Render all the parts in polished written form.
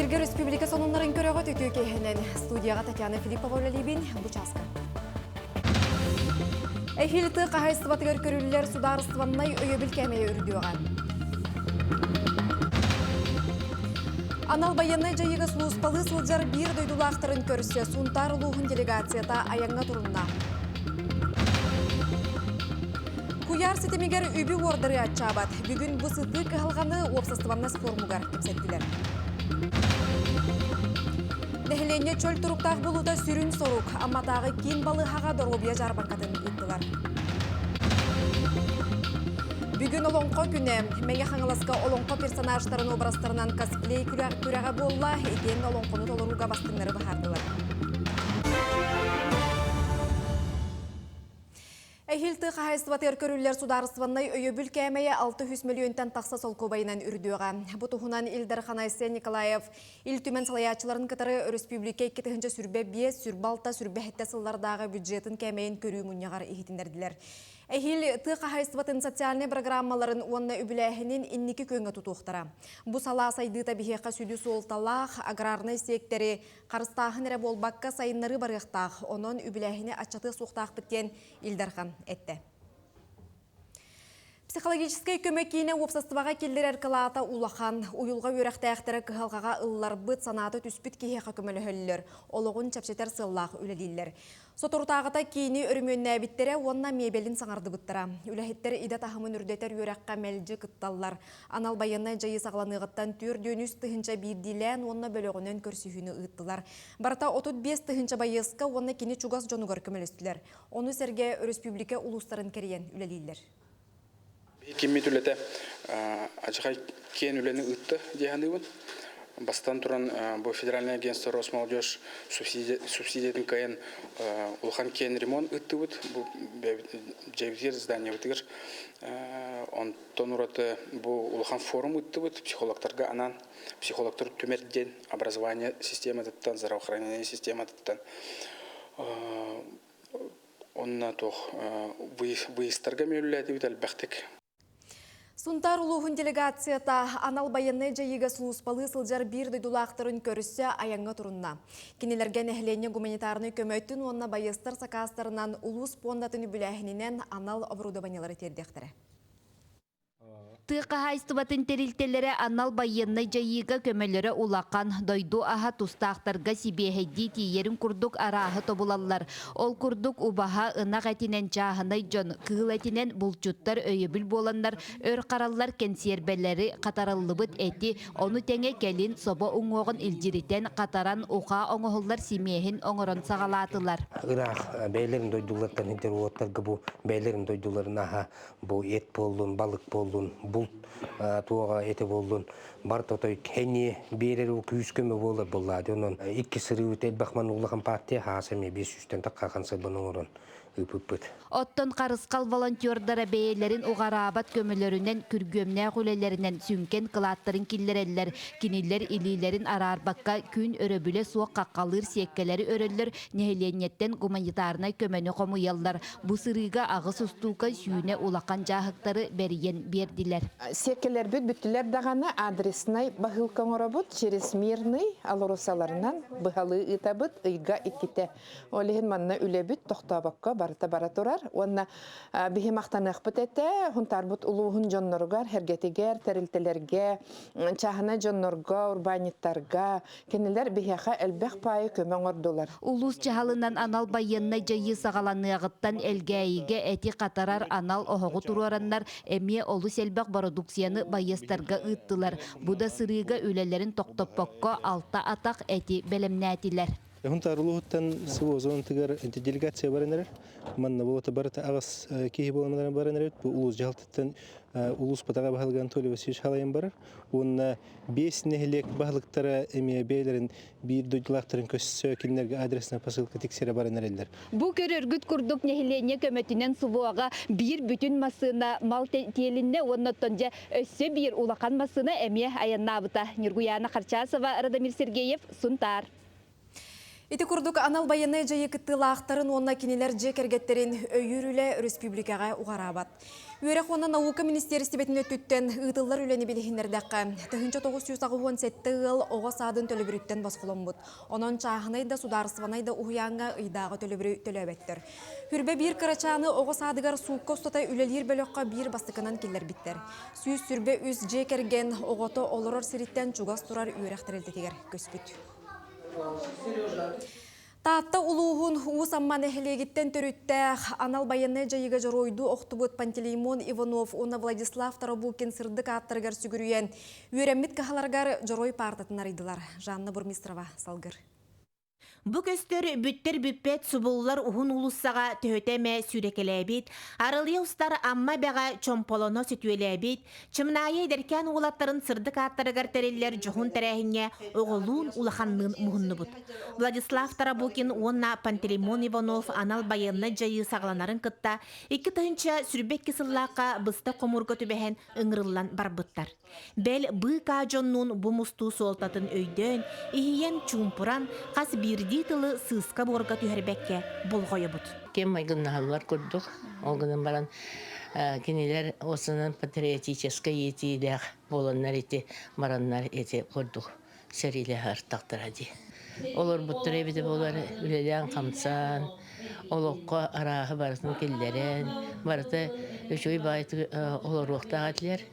Эфирге республика сонунларын көрөөгө төтүү кехенен студияга Татьяна Филиппова өлелибин Бучаска. Эфилты кахайстыбатыгар көрүлүлөр сударыстываннай өйөбүл кемeye үрдүөган. Анал байынны жайыга сулуспалы сылжар бир дойдулаактарын көрсө сунтар улуухун делегацията аяңга турунна. Куяр сетемигер үбі ордыры атчабат. Бүгін бұ сыты кығылғаны опсастываннас формугар кепсеттілер. Нәхілене чөл тұруқтақ болуда сүрін сорук, амматағы кен балығаға дорғобия жарбанқатын ұйттылар. Бүгін олонқо күні, мәйе қаңыласқа олонқо персонажтарын обрастарынан косплей күрәға болла, екен олонқоны толыруға бастыңлары бағардылар. Эхилты қағайстыватыр көрілер сударыстываннай өйөбіл кәмәйе 600 миллионтан тақса сол көбайынан үрдіуға. Бұтығынан Илдар Ханайсы Николаев ил түмен салаячыларын кітары республика кетігінші сүрбе 5 сүрбалта сүрбе хетті сыллардағы бюджетін кәмәйін көру мұнияғар ехетіндерділер. Эхил ты қағайстыватын социальный программаларын онна үбіләхінен инники көнгө тұтуқтара. Бұ сала сайды табихеқа сүді солталақ, аграрный сектері, қарыстағын әрі болбаққа сайынлары барықтақ, онын үбіләхіне атчаты суқтақ біттен Илдархан әтті. Психологический көмеккейіне опсастываға келдер әркалата улахан, уйылға өрәқтәқтері кығалғаға ыллар бұд санаты түспіт кейеқа көмілі хөлілер, олығын чәпшетер сыллақ өлелейлер. Сотұртағыта кейіне өрімен нәбіттері онна мебелін саңарды бұттыра. Үләхеттері ида тахымын үрдетер өрәққа мәлжі күтталлар. Анал байынна жайы сағланығыттан түр дөнүс тыхынча бирдилен онна бөлігінен көрсүйіні ұйттылар. Барата 35 тыхынча байысқа онна кені чугас жонуғар көмелестілер. Оны сәрге республика улустарын керейен үлелейлер. Кемме түләтә ажыгай кен үләне үтті дегенде бастан туран бу федеральное агентство Росмолодежь субсидиятын кайын улхан кен ремонт үтті бут бу жайвир здание бутыгыр онтон ураты бу улхан форум үтті бут психологтарга анан психологтар төмерден образование систематыттан здравоохранение систематыттан онна тох выездарга мөлләти бит әлбәхтек. Сунтар улуғын делегацията анал байынны жайыға сұлуспалы сылжар бір дойдулақтырын көрісі аяңға тұрынна. Кенелерге нәхілене гуманитарны көмөттін онна байыстар сақастарынан улус пондатын бүләхінінен анал обрудованиялары тердектірі. Тықа хайстыбатын терилтелері анал байынны жайыға көмелері улақан дойду аға тустақтарға сибехедді тиерін күрдік арағы тобулалар. Ол күрдік убаға ынақ әтінен жағынай жон, кығыл әтінен бұлчуттар өйебіл боландар, өр қаралар кенсербелері қатарылыбыт әті, оны тәңе келін собо ұңоғын илжиритен қатаран уқа оңығылар симехін оңырын сағалатылар. Ирақ бәйлерін дойдулардан хинтер уаттарға бұл бәйлерін дойдуларын аға бұл ет болдun, балық болдun, бұл туаға еті болдun. Бар тотой кәне берер ол күйіскөмі болы болады. Онын 2 сыры өтел бақман ұлығын партия хасаме 500-тен таққақан сылбының орын. Оттон қарысқал волонтердара бейелерін уғарабат көмілерінен күргөмнә құлелерінен сүнкен қылаттырын киллерелер, киниллер илилерін арарбаққа күн өрөбілі суық қаққалыр секкелері өрелер, нехеленеттен гуманитарына көмені қомуялар. Бұ сырыға ағыс ұстуға сүйіне улақан жағықтары бәріен берділер. Секкелер бүттілер дағаны адресінай бағылқан орабыт через мирный алырусаларынан бұғалы ұтабыт ұйға иккеті. Олеген манна үлебіт тоқтабаққа барыта бара турар. Онна бихимақтанық бұтетті, хунтарбыт улуғын жонноргар, хергетігер, тәрілтелерге, чағына жоннорга, урбаниттарға, кенелер бихиақа әлбәқ пайы көмін ордулар. Улус чағалынан анал байынна жайы сағаланығыттан әлгәйіге әти қатарар анал оғығы туруараннар әме олус әлбәқ продукцияны байыстарға ұттылар. Бұда сырыға үлелерін тоқтоппаққа алта атақ әти бәлемнәтілер. Хунтар улуғыттан сывозон тігер делегация барынарар. Манна болота барыта ағас кейі боламадан барынарар. Бұл улус жағалтыттан улус патаға бағылғы Анатолий Васильевич халайын барар. Онна 5 нехілек бағылықтара әме бейлерін бір дойдылақтарын көссі кенлерге адресіне посылка тексері барынарелер. Бұл көріргіт күрдік нехілене көмөтінен сувуаға бір бүтін масына мал телінне оннаттан жа өссі бір улақан масына әме аянна абыта. Нұргуяна Харчасова, Радамир Сергеев, Сунтар. Ити курдук анал байыны жайы кыттылақтарын онна кинелер жекергеттерин өйірілі республикаға уғарабат. Үйрек оны наука министерстебетіне түттен ұйтылар үлені білігіндердәққа. Тыхынча 917 ыл оға садын төлібіріттен басқылым бұд. Онын чағынайда сударсыванайда ұғыянға ұйдағы төлібірі төлөбеттір. Хүрбе бір қырачаны оға садығар суыққа ұстатай үлелер бөліққа бір бастықынан келер біттер. Сүйіз сүрбе үз жекерген оғыты олырыр сириттен чугас тұрар үйрек тірелдетігер көспіт. Таатта улуғын уыз амман әхілегіттен түрітті анал байыны жайыға жаройду оқтыбыт Пантелеймон Иванов, оны Владислав Тарабукин сырдық аттырғар сүгірүйен үйреммит қағаларғар жарой партатын арыдылар. Жанна Бурмистрова салғыр. Бу көстөр бүттер бүппет субуллар ухун улуссаға төһөтеме сүрекелебит, арылыя устар амма бәға чомполоно сүтүелебит, чымнайы деркен уғылаттарын сырдык аттарыгар тереллер жохун тәрәхіне оғылуын улаханнын мұхынны бұд. Владислав Тарабукин, онна Пантелеймон Иванов анал байынны жайы сағланарын кытта, 2 тыһынча сүрбек кесыллаққа бысты қомурға түбәхен ыңырылан барбыттар. Бәл бұқа жоннун бұ мұсту солтатын өйден, ихиен чумпуран, қас бірді тылы сыска борга түйербекке болғойы бұд. Кем майгыннағалар көрдік. Олғының баран кенелер осының патриотическай етейдәқ боланнар еті, мараннар еті көрдік. Сәрилі артақтыр әді. Олар бұттыр әбеті болар үлелен қамсан, олыққа арағы барысын келдерін, барыты үшөй байты олар оқтақ әтілер.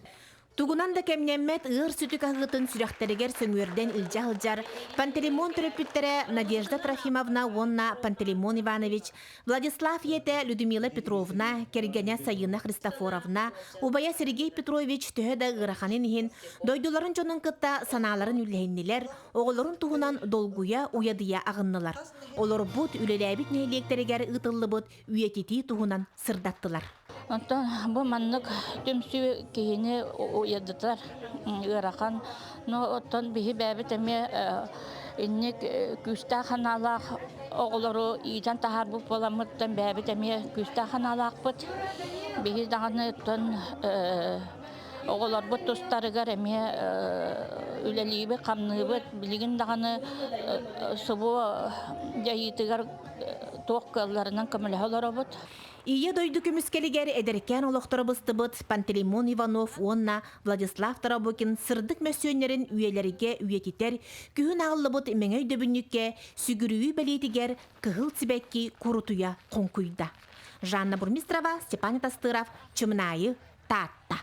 Тугунан да кемнеммет ыр сүтүк ағытын сүрәхтерегер сөңөрден илжа-ылжар Пантелеймон түрөппүттері Надежда Трофимовна, онна Пантелеймон Иванович, Владислав ете Людмила Петровна, Кергеня Сайына Христофоровна, Убая Сергей Петрович төһөдө ыраханын ихин, дойдуларын жонун кытта саналарын үлэхиннилер, оғыларын туғунан долгуя уядыя ағыннылар. Олар бұд үлеләбит нәйлектерегер ытыллы бұд үйетети туғунан сырдаттылар. Онтон бу маннык төмсү кейине уядытар ырахан, но оттон бихи бәбит эме инник күстә ханалак оғлары идан тахар бу боламыттан бәбит эме күстә ханалак бут. Бихи даганы оттон оғлар бу тустарыгар эме үлелибе камныбыт билигин даганы субу жайытыгар тоққаларынан көмөлөһөлөр бут. Ие дойду көміскелігер әдеркен олықтыры бұстыбыт Пантелеймон Иванов, онна Владислав Тарабукин сырдық мәсөнерін үйелерге үйететер, күйін ағылы бұт меңөй дөбінікке сүгірүйі бәлетігер кығыл тібәкки құрутуя қонкүйда. Жанна Бурмистрова, Степан Тастыров, Чымнайы, Таатта.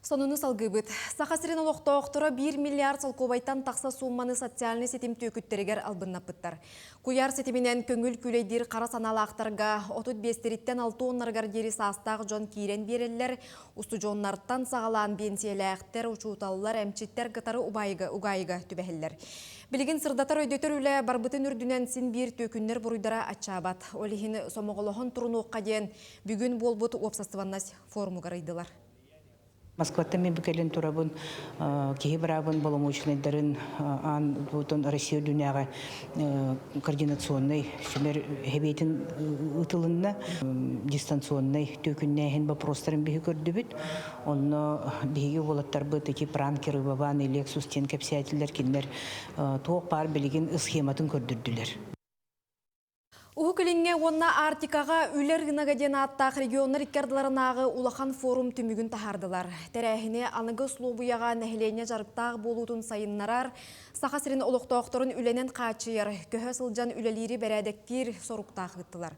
Сонуны салгыбыт. Сақасырын олықтауқтыры 1 миллиард салқобайтан тақса сумманы социальный сетим төкіттерігер албыннапыттар. Куяр сетимінен көңіл күлейдер қара саналақтарға 35-теріттен 6 оннарғар дері састағы жон кейрен берелер, ұсты жоннарттан сағалан бенсиеләқтер, учуталылар, әмчеттер қытары уғайыға түбәхелер. Білігін сырдатар өйдөтір үлі барбытын үрдінен син бір төкіннер бұруйдара ачабат. Олихін сомоғылығын тұрын оққа ден бүгін болбыт опсастываннас форму ғарайдылар. Москватта мен бүкелен турабын, кеге барабын боломоучылайдарын ан бутон Россия дүнияға координационный шумер хебейтін ұтылынна дистанционный төкіннәйін вопростарын бейі көрді бүт. Оны бейге олаттар бұд, эти пранкеры, бабаны, лексус, тен кәпсиятелер кендер тоқ бар білеген схематын көрдірділер. Ухукілінге онна Артикаға үлер ғынағаден аттақ регионы рекордларынағы улахан форум түмігін тахардылар. Тәрәхіне анығы слобуяға нәхілене жарықтағы болудың сайыннарар, сақасырын олықтауқтырын үленен қачыйыр, көхі сылжан үлелері бәрәдектер соруқтағы ғыттылар.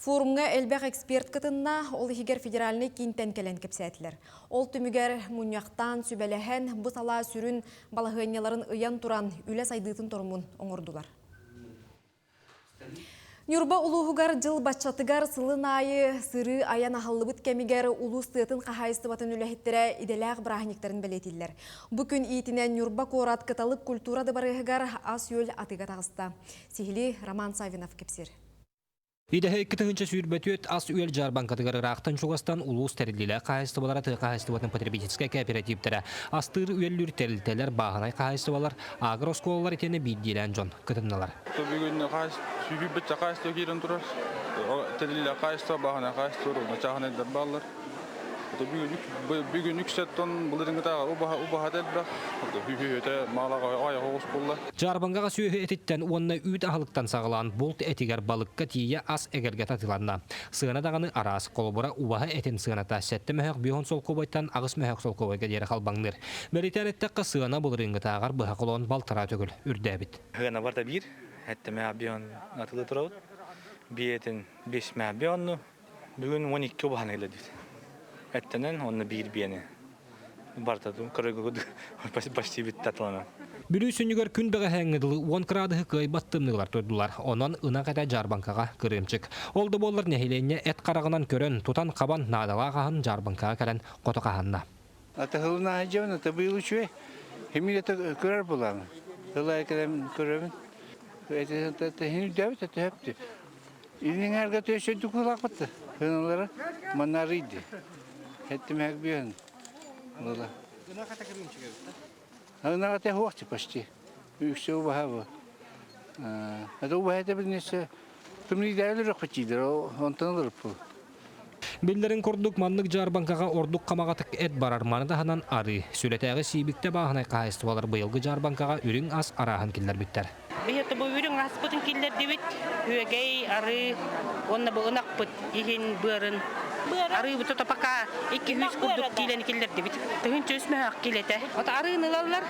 Форумға әлбәқ эксперт кытынна ол егер федеральный кинтен келен кепсәтілер. Ол түмігер мұнияқтан сүбәләхен бұсала сүрін балағыняларын ұян туран үлі сайдытын тұрмын оңырдылар. Нюрба улуғығар жыл бачатыгар сылын айы сыры аян ахаллыбыт кәмігер улу стыытын қағайыстыбатын үләхеттері иделәғ бірахниктарын бәлетілер. Бүкін иетінен Нюрба корат каталык культурады барығығар ас өл атыға тағыста. Сихили Роман Савинов кепсер. Идеһе кытыгынча сүрбөтөт ас үел жарбан катыгарырақтан чугастан улус тәрелілі қайыстыбалары қайыстыбатын потребительская кооперативтері астыр үеллүр тәрілтелер бағынай қайыстыбалар агросколалар етені бейдейлен жон кытынналар. Бүгін қайыстыбы кейден тұрар. Тәрелілі қайыстыбы бағынай қайыстыбы, чағынайдар балар. Bugünlük setten bulurun da ubaha del bırak. Hühüte malaga ayak olsun bulla. Жарбангаға сүйі етіттен онна үйт ахылықтан сағылан болт этигер балыққа тие ас эгерге татыланна. Сығына дағаны арас қолбыра убаға этин сығыната сәтті мәхәк бүйон сол кобайттан ағыс мәхәк сол кобайға дері қалбаңдыр. Бәрітәреттіққа сығына бұлырыңғы тағар бұға қолуын балтыра төгіл үрдәбіт. Хығына барда бір, әтті мәә бүйон атылы тұрауыд. Биетін 5 мәә бүйонны, бүгін 12 ұбағаны еледі. Әттінен оны бір бүйені. Бартадым, көрігі почти бітті атылана. Бүлі сүнігер күн бәға әңгіділі 10 градығы көй баттымнығылар тұрдылар. Онан ына қайта Жарбанкаға кірімчік. Олды болыр нәхиленне әт қарағынан көрін тұтан қабан надала қағын Жарбанкаға кәрін қоты қағанна. Атағылына әжеуін, ата бұйыл үшуе. Хемил әті көрер болағын. Ғылай кәлем көрермін. Хен үдәбіт әті әпті. Илінің әргі төші дүкілақ бітті. Хыналары манары иді. Әттім әк бүйен. Она это гости почти. И все убавило. Это убавит обиднее. Ты мне дали же хотите, он там лопнул. Биллерин курдук маннык Жарбанкаға ордук камагатык эт барар маныда ханан ары. Сүлетәгы сибикте бағынай қайыстывалар быйылгы Жарбанкаға үрің ас арахан киллер биттер. Бейті бұл үрің ас бұтын киллер дебет. Үегей ары, онна бұғынақ бұт, ехен бұрын. Ары бұты топақа 200 күрдік кейлені киллер дебет. Түгін чөсмі ақ келеті. Ота ары ылалар,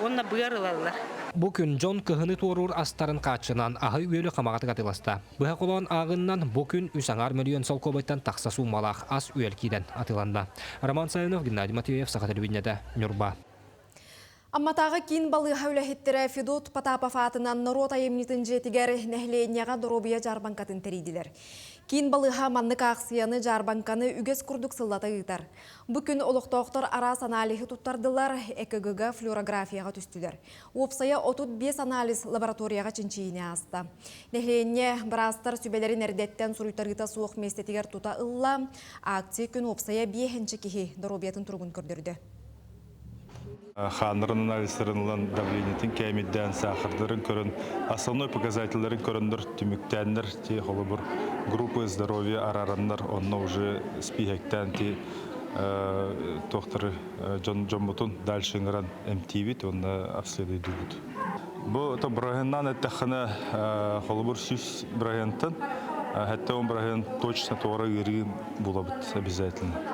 онна бұғыр ылалар. Бу күн Джон кыһыны туорур астарын качынан аһы үөлө камагаты катыласта. Быһа колон агыннан бу күн 3 миллион сол кобайттан такса сумалах ас үөл киден атыланда. Роман Саинов, Геннадий Матвеев, Саха телевидениеде, Нюрба. Амматағы кин балы хәуләхеттері Федот Потапов атынан Норота емнетін жетігер нәхленияға доробия Жарбанкатын териділер. Кин балыға маннык ақсияны Жарбанканы үгес күрдік сыллата ұйтар. Бүкін олықтауқтар арас аналихи туттардылар, ЭКГ флюорографияға түстілер. Опсая 35 анализ лабораторияға чынчиіне аста. Нәхлене бірастар сүбелерін әрдеттен сұруйтарғыта суық местетігер тута ылла, акция күн опсая бейхенчі кихи доробиятын тұрғын көрдірді. Ханрын анализлеринлен давлениятын кәмидден сахардарын көрін, основной показательларын көріндір, түміктендер, те холы бір группы здоровья арарандар, онна уже спихектен, те доктор Джон Бутун дальше ингран МТВ, онна обследует будут. Бұл брагеннан әттіқіні холы бір сүз брагентін, әтті он брагент точно тоғыра ерген болабыд обязательно.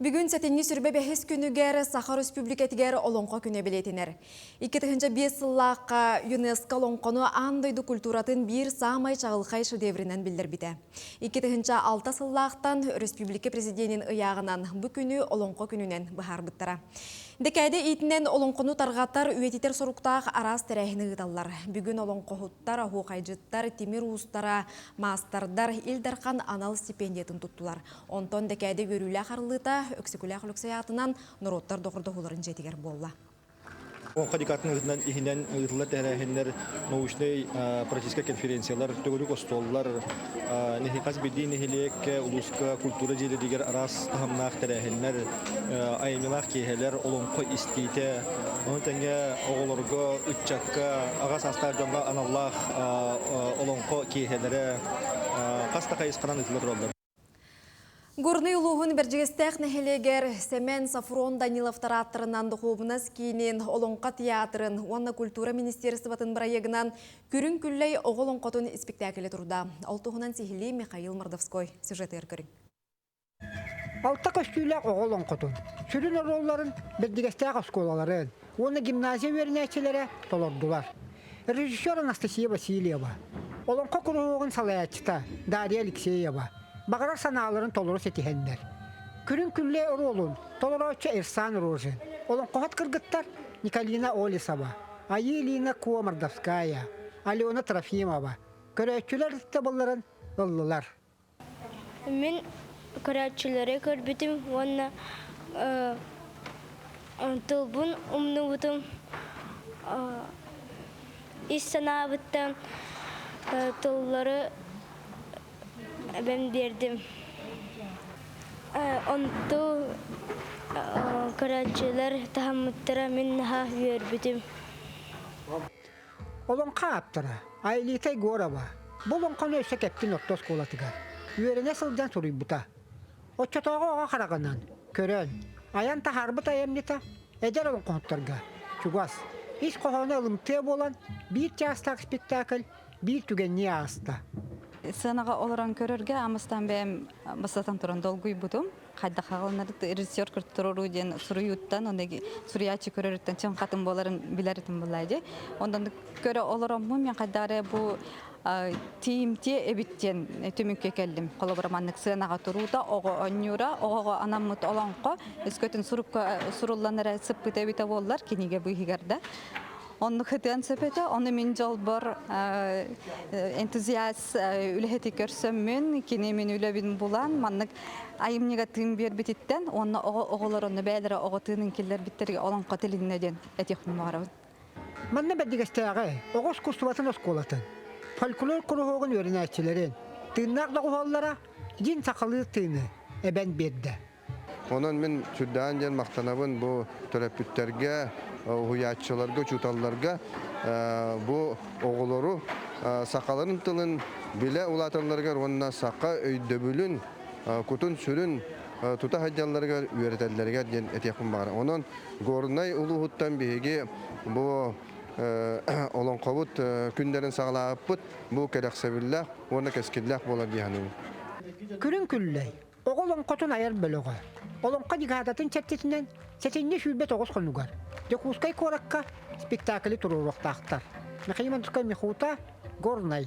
Бүгін сәтенні сүрбе бәхес күнігер Сахар Республикатигер олонқо күні білетінер. 2005 сыллаққа ЮНЕСКО олонқоны андайды культуратын бір самай чағылқай шедеврінен білдір біті. 2006 сыллақтан Республика президентінің ұяғынан бұл күні олонқо күнінен бұхар бұттыра. Декәйді итінен олонқоны тарғаттар үйететер соруқтақ арас тәрәхіні ғыталар. Бүгін олонқоғыттар, хуқайжыттар, темір ұстара, мастардар, илдарқан анал стипендиятын тұттылар. Онтон декәйді көрілі қарылыта өксікілі құлықсаятынан нұроттар доғырды ғылырын жетігер болла. Қадикатын ихинен ұйтылар тәрәхіндер научный практическа конференциялар, төгілік остоллар, нехиказ бедей нехилек улуска культура желедігер арас тағымнақ тәрәхіндер, айымилақ кейхелер, олонқы истейте, оны тәңге оғылырғы, үтчакка, ағас астар жонға аналлах олонқы кейхелері, қаста қайысқанан ұйтылар олар. Гурны улуғын біржігістәқ нәхелегер Семен Сафрон Даниловтар аттырынан дұқуыбыныз кейінен Олонқа театрын, онна культура министерстватын бірайегінан күрін күллей оғылонқотын спектакілі тұрда. Алтуғынан сихили Михаил Мордовской сюжеті әркірін. Алта көстүйлі оғылонқотын. Сүрін оролларын біржігістәқ осколаларын, оны гимназия вернәчелері толордулар. Режиссер Анастасия Васильева, Олонқа күріғын салаятчыта Дарья Алексеева, Бағарар саналарын толыры сетихендер. Күрін күлле оролун, толырачы Ирсан Рожин. Олон қоғат кыргыттар Николина Олесова, Аелина Мордовская, Алена Трофимова. Көрәтчілер табыларын ұллылар. Мен көрәтчілері көрбітім, онна тұлбын ұмны бұтым, иссана бұттан тұллары ben derdim. Ontu karatçılar tahammüttere minnaha yürüdüm. Olon kaptıra. Ailitay goraba. Bolon konu öse keptin ottos kolatıga. Yürene sıldan soruyu buta. Отчотоого оға қарағанан, көрөн. Аян тахарбыт аямнита, эдер олын қонттарға. Чугас, ис қоғаны ылымтыя болан, бір частақ спектакль, бір түгенне аста. Сынаға оларан көрерге амыстан бәм басатан тұран долгуй бұдым. Қайда қағылынады режиссер күрттіру ден сұруюттан, онеги сұруячы көреріттен чын қатын боларын білерітін болайды. Ондан көрі оларан мұн мен қайдары бұл тиімте әбіттен төмінке келдім. Қолабыраманлық сынаға тұруда, оғы өнюра, оғы анамыт оланқы, өскөтін сұрулланыры сыппыт әбіті болар, кенеге бұйығарда. Onu hıtın sepete, onu min jol bor entuziyas ülheti körsömün, kini min ülebin bulan, manlık ayımniga tığın bir bititten, onu oğular onu beylere oğu tığının killer bitterge olan qatilinne den etiyakın mağarabın. Manna beddigestəği, oğuz kustuvatın oskolatın. Folklor kuruğun öğrenəkçilerin, tığınaqda qoğallara jin sakalı tığını eben bedde. Onun min süddan jen maqtanabın bu törepütterge, huyatçılarga, çutallarga bu oğulları sakaların tılın bile ulatanlarga onna saka öydöbülün, kutun sürün tuta hacjallarga öğretenlerge den etiyakın var. Onun gornay uluhuttan bihigi bu olan qabut günlerin sağlayıp bu kereksebillah, ona keskillah bolar diyanı. Külün külley, oğulun kutun ayar bölüğü. Olun qadigadatın çettetinden seçinne şülbet oğuz konugar. Dekuskay korakka spektakli tururuqtaqtar. Meqiman tukay mihuta gornay.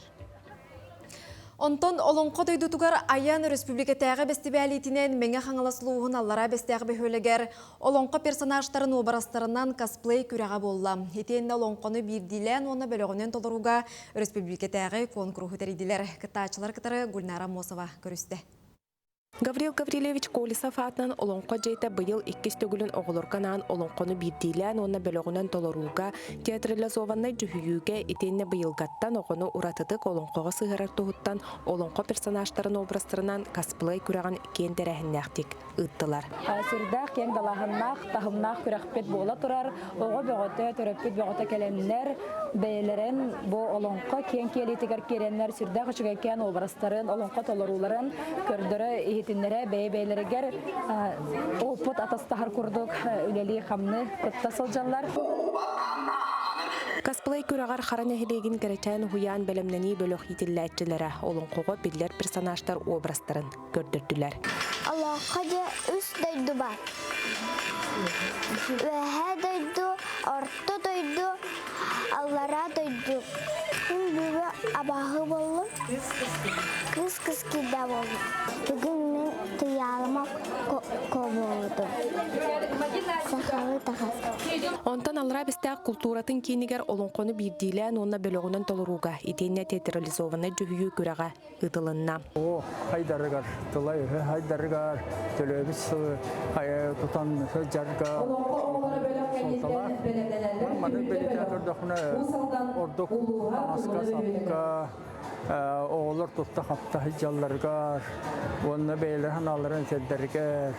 Onton olonqo doydutugar Ayan Respublikatағы bestibalitinen menge xangalasuluğun allara bestəği behöleger olonqo personajların obarastарынан cosplay kürağa bolla. Etenne olonqonu bir dilen onu bölüğünen toluruga Respublikatағы konkuruhu teridiler. Kıtaçılar kıtarı Gulnara Mosova görüste. Гаврил Гаврилевич Колесов атынан олонқо жейті бұйыл 2 төгілін оғылырғанан олонқоны бірдейлән оны бөлігінен толыруға театрализованной жүхүйіге етенне бұйылғаттан оғыны ұратыдық олонқоға сығырар тұғыттан олонқо персонажтарын образдарынан косплей күраған кен дәрәхіннәқтік ұттылар. Сүрдәқ кен далағыннақ, тағымнақ күрәқпет бола тұрар, оғы бөғыты, түріппет бөғыты кәлемнер, бәйлерін бұ олонқо кен келетігер керенлер сүрдәқ үшіге кен образдарын, олонқо толыруларын көрдірі Tinlere bey-beyleriger oput atastahar kurduk üleli xamны kutta soljallar. Cosplay күрәгәр харан әһилеген гәрәтән хуян белемнәни бөлөк итилләтчеләре олон кого билләр персонаждар образларын көрдөрдүләр. Аллаһка үс дойду бар. Вәһә дойду, орто дойду, аллара дойду. Бүбә абаһы булды. Кыз кида булды. Бүген мен туялма коболду. Сахалы тахас. Онтан алра бистә культуратын кинигер олонқоны бирдилән онна бөлөгүнөн толуруга итенне театрализованный жүгү күрәгә ытылынна. О, хайдарыгар, тылай хайдарыгар, төлөбүс ая тутан жарга. Маны белетәдәрдәхне ордок аска сапка оğullar tuttu hafta hicallarga onu beyler hanaların sedderge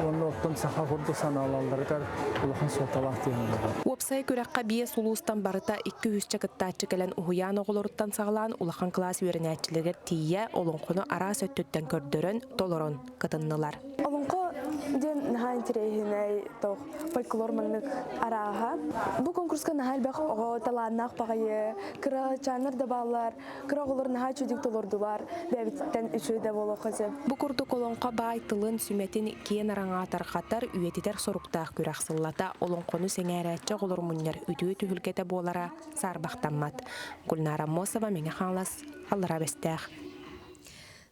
onu otun saha kurdu sanalarga ulhan sotalak diyorlar. Website күрәккә бие сулустан барыта 200 чакыттачы келен уян оголорттан саглан улахан класс үйрәнәчләргә тия олонқоны ара сөттән көрдөрөн толорон кытыннылар. Олонқо ден наһан тирәһенәй тох фольклор мәнлек араха. Бу конкурска наһал бак ого таланнак багые кыра чаныр да баллар, кыра оголор наһа чүдик толордулар. Бәбиттән үчүдә боло казып. Бу курду колонка бай тылын сүмәтен киен араңа таркатар үетитер соруктак күрәксыллата олонқоны сеңәрәчә оголор муннар үтү түгүлгәтә болара сарбактанмат. Гулнара Мосова меңе ханлас аллара бестәх.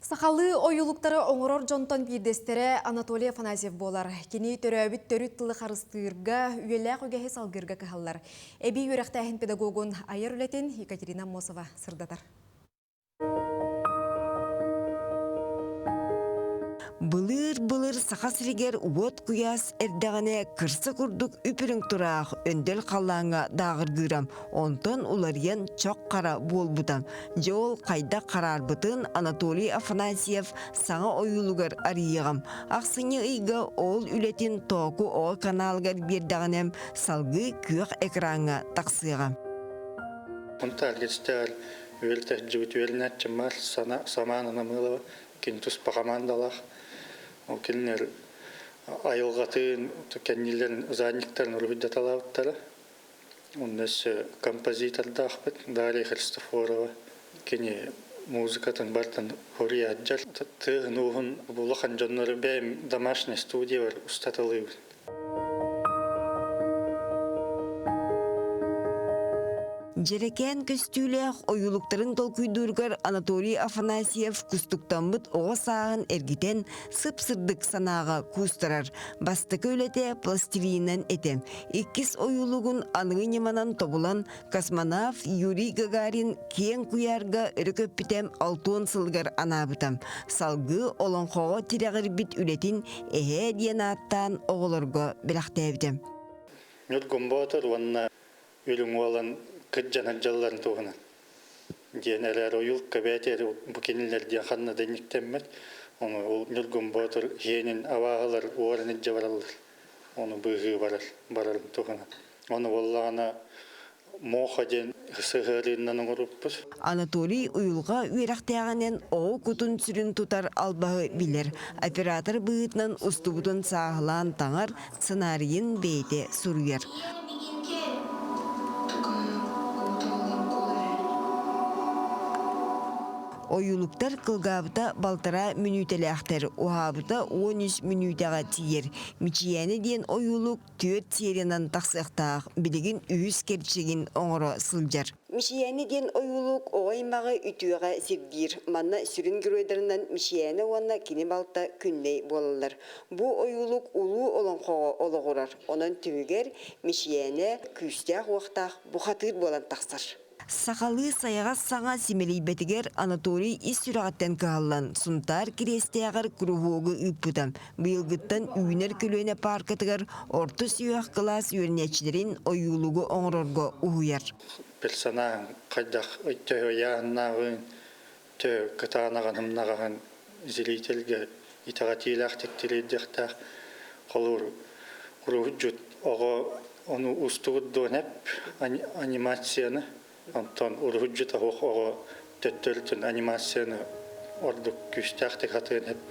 Сақалы ойылуктары оңырор жонтон бирдестере Анатолий Афанасьев болар. Кені төрөбіт төрүт тылы қарыстырға, үйеләқ өгәхе салгырға кахаллар. Эби үйрәқтәхін педагогын айыр үлетін Екатерина Мосова сырдатар. Былыр сақасырегер уот куяс әрдіғане кырсы күрдік үпірің тұрақ өндел қалаңа дағыр гырам. Онтон улариян чоқ қара бол бұтам. Жол қайда қарар бұтын Анатолий Афанасьев саңа ойылугар арияғам. Ақсыны үйгі ол үлетін тоқу ол каналғар бердіғанем салғы көк экранға тақсығам. Онта әлгестер өлтәк жүбіт өлінәтчімар саманына мылы кентус пағамандалақ. Ол келінер айылғатын кәннелерін задниктарын ұрғыда талауыттары. Оннес композиторда ақпет Дарья Христофорова. Кене музыкатын бартын хори аджар. Тығын оғын бұлақан жонлары бәйім домашний студия бар ұстатылығы. Жерекен көстүлэх оюлуктарын толкуйдургар Анатолий Афанасьев кустуктанбыт оға сағын эргитен сып-сырдык санаға кустарар. Басты көлете пластилинен этем. Иккис оюлугун анығынеманан тобулан космонавт Юрий Гагарин кен куярга өрөкөппитем 6 сылгар анабытам. Салгы олонхоға тирағыр бит үлетин эхе диен аттан оғылырға білақтайбытам. Мет гомбатыр ванна өлің олан кыджанан жалларын туғынан. Денелер ойыл кәбәтері бұкенелер ден қанна дәніктенмет. Оны ол нүлгім батыр жиенін авағылар орыны жаваралар. Оны бұғы барар туғынан. Оны олағына моха ден сығырыннан ұңырыппыз. Анатолий уйылға үйрақтағанен оғы күтін сүрін тұтар албағы білер. Оператор бұғытынан ұстыбытын сағылан таңар сценарийін бейте сұруер. Oyuluktar kılgabıta baltara minütelekter, ohabıta 13 minütega tiyer. Miçiyeni diyen oyuluk 4 seriyanan taksıqtağ, biligin ühüs kerçegin oңoro sıljar. Miçiyeni diyen oyuluk oğaymağı ütüge sevdir. Manna sürün güröyderinden miçiyeni oğanna kini balta künney bolalar. Bu oyuluk ulu olan qoğa oluğurar. Onun tüger miçiyeni küstağ oqtağ buxatır bolan taksır. Сақалы саяға саңа семелейбетігер Анатолий ис-сүрағаттен кағалан. Сұнтар керестеғар күріғуғы үппудам. Бұйылғыттан үйінер көлөне паркатығар орты сүйақ класс үйернечілерін ойулығы оңырорғы ұғыяр. Персонағын қайдақ өтті ойағыннағын, тө кытағанағын зелителге итағатилақ тектеледіқтақ қолыр күріғі жүт. Оға оны ұстығыддуын әп анимацияны Антон ургуджута хохо төттөлтүн анимацияны ордук күстәхтек хатын хеп.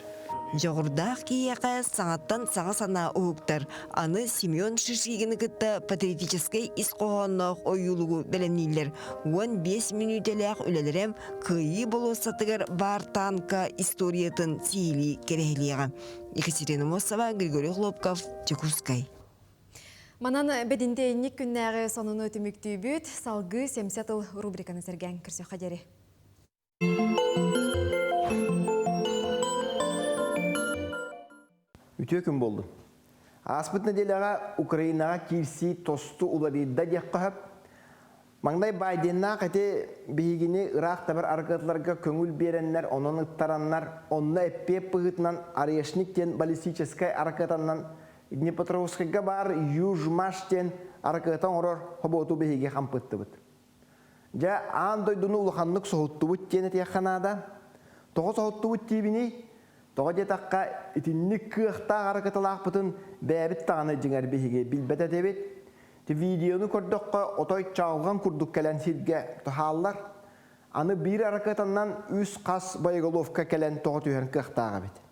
Жоғырдақ кейеқі саңаттан саңа сана ұғықтар. Аны Семен Шишигіні күтті патриотическай исқоғаннақ ойылуғы бәлемнейлер. 15 минутелек үлелерем күйі болу сатығыр бар танка историятын сейлі керехлеға. Екатерина Мосова, Григорий Хлопков, Чекускай. Манан бедінде енек күннәғі сонуны өтімікті бүт, салғы семсетіл рубриканы сәрген кірсе қадері. Үтө күн болды. Аспыт неделяға Украинаға кирси тосту уларыда дек қағып, маңдай Байденна қате бейгіне Ирақ табар арқатларға көңіл беренлер, оның ұттаранлар, онына әппеп бұғытынан арешниктен баллистическай арқатаннан Днепропетровскайга бар Южмаштен аркатан орор хоботу беге хампытты бут. Жа ан дойдуну улаханнык соһутту бут тене тияханада. Тога соһутту бут тибини. Тога жетакка итинник кыхта аркаталак бутун бәбит таны жиңер беге билбете дебит. Те видеону көрдөккө отой чалган курдук келен сидге тахаллар. Аны бир аркатаннан үс кас боеголовка келен тога түйен кыхтага бит.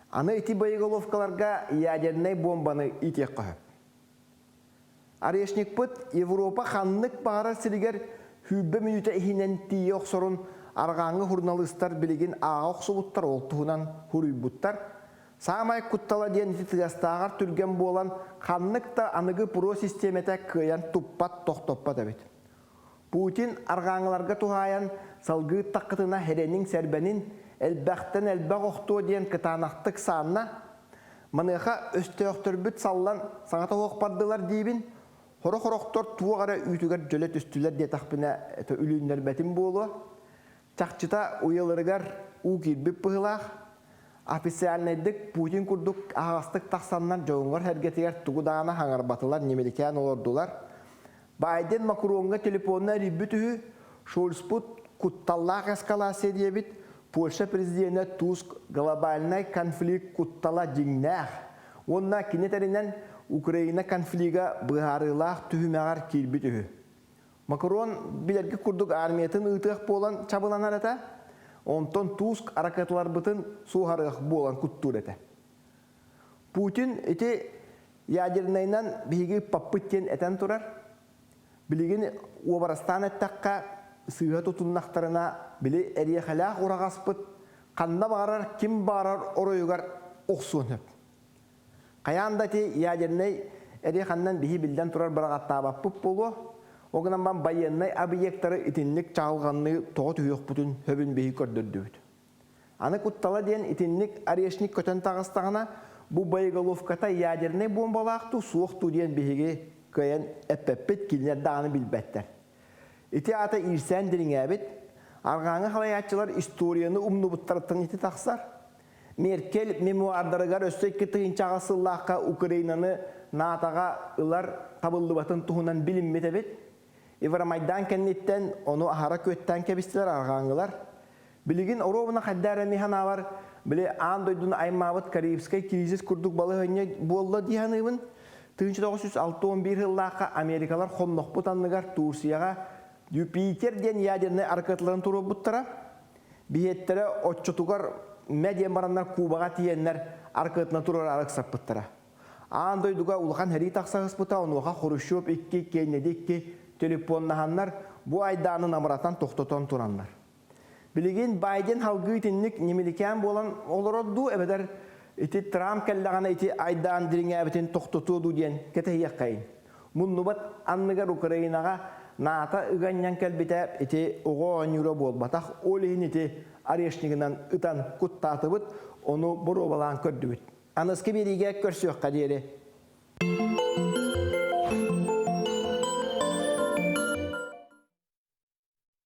Аны ити боеголовкаларга ядерный бомбаны итек қойып. Арешник бұд Европа ханнык бағара сілігер хүббі минута ихинен тие оқсорын арғаңы журналистар білеген аға оқсылыттар олтуғынан хүрүйбұттар. Самай құттала ден титігастағар түрген болан ханныкта анығы про системете кыян туппат тоқтоппат әбет. Путин арғаңыларға туғаян салғы таққытына херенің сәрбәнін әлбәқтен әлбәқ оқтуы ден кытанақтық санына мұныға өсті өқтірбіт саллан саңата оқпардылар дейбін. Хорох-хорохтор туғара үйтігер жөлет үстілер детақпына үлінлер бәтін болуы. Чақчыта уйылырығар ұғырбіп бұғылақ. Официальныйдық Путин күрдік ағастық тақсаннан жоғынғар әргетігер тұғыдағына хаңар батылар немелікән олардылар. Байден Макронға телефонына риббітігі Шольспут құтталлақ эскалация дебіт. Польша президенті Туск глобальный конфликт құттала жеңнәқ. Онна кенетерінен Украина конфлига бұғарылақ түхімеғар келбі түхі. Макрон білерге күрдік армиятын ұйтық болан чабыланар әті, онтон Туск аракатылар бұтын суғарық болан күттір әті. Путин ити ядернайнан биги паппыттен этен турар. Билигин Обарастан эттаққа сыйға тұтыннақтарына білі әрияқалақ ұрағаспыт, қанда бағарар, кім барар оройығар оқсуын өп. Қаян те ядернай әрияқаннан биги білден турар бірағатта баппып болу, оғынан бан байеннай объекттары итинлік чағылғанны тоғы түйіқ бұтын хөбін биги көрдірді. Аны құттала ден итинлік арешник көтен тағыстағына бұл байголовката ядернай бомбалақты суықту ден бигиге көйен әппеппет келінер дағаны білбәттер. Ити ата ирсән дирин әбет, арғаңы халаятчылар историяны умны бұттарыттың ити тақсар. Меркел мемуардарыгар өссөй кетігін чағасыллаққа Украинаны наатаға ылар табылды батын тұхынан білінмет әбет. Иврамайдан кәннеттен оны ахара көттен кәбістілер арғаңылар. Білігін оровына қаддары механавар, біле андойдың аймабыт Карибскай кризис күрдік балы өне болды дейханығын. 1961 жыллаққа Америкалар қоннық бұтанныгар Турцияға Юпитер ден ядерный аркатларын тұру бұттыра. Бейеттері отчытуғар мәден барандар Кубаға тиеннер аркатына тұрар арықсап бұттыра. Андойдуға ұлған әрі тақсағыз бұта, онуға Хрущев екке, Кеннедекке телефоннағаннар бұл айданын амыратан тоқтотан тұранлар. Білеген Байден халғы итінлік немелікен болан олар оду әбедер ити Трамп кәлләғана ити айдан диріңе әбітін тоқтотуду ден кәтәйек қайын. Мұннубат анныгар Украинаға наата ыганнян кәлбетәп ити оға онюра болбатақ олейін ити арешнигінен ұтан құттаты бұд, оны бұр обалан көрді бұд. Анысқы береге көрсөк қадері